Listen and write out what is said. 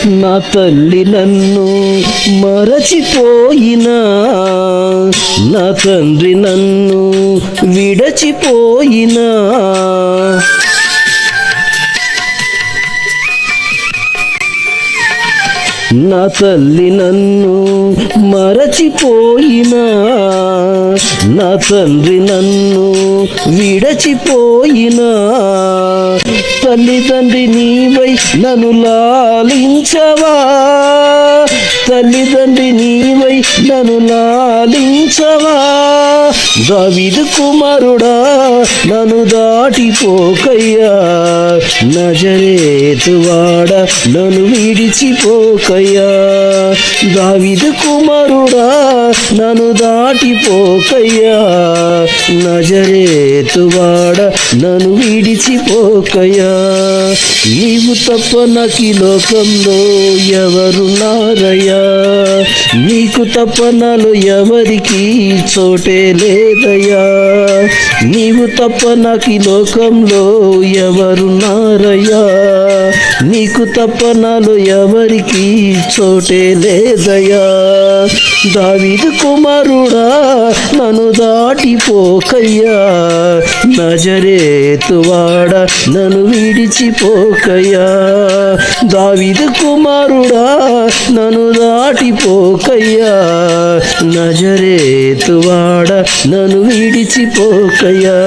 నా తల్లి నన్ను మరచిపోయినా, నా తండ్రి నన్ను విడచిపోయినా, నా తల్లి నన్ను మరచిపోయినా, నా తండ్రి నన్ను విడచిపోయినా, తల్లిదండ్రి నీవై నన్ను లాలించవా, తల్లిదండ్రి నీవై నన్ను లాలించవా, దావీదు కుమారుడా నన్ను దాటిపోకయ్యా, నజరేతువాడ నన్ను విడిచిపోకయ్యా, దావీదు కుమారుడా నన్ను దాటిపోకయ్యా, నజరేతువాడ నన్ను విడిచిపోకయ్యా, నీవు తప్ప నాకీ లోకంలో ఎవరున్నారయ్యా, నీకు తప్ప నాలో ఎవరికి చోటే లేదయ్యా, నీవు తప్ప నాకీ లోకంలో ఎవరున్నారయ్యా, నీకు తప్ప నాలో ఎవరికి చోటే లేదయ్యా, దావీదు కుమారుడా నన్ను దాటిపోకయ్యా, నజరేతువాడ నన్ను విడిచిపోకయ్యా, దావీదు కుమారుడా నన్ను దాటిపోకయ్యా, నజరేతువాడ నన్ను విడిచిపోకయ్యా.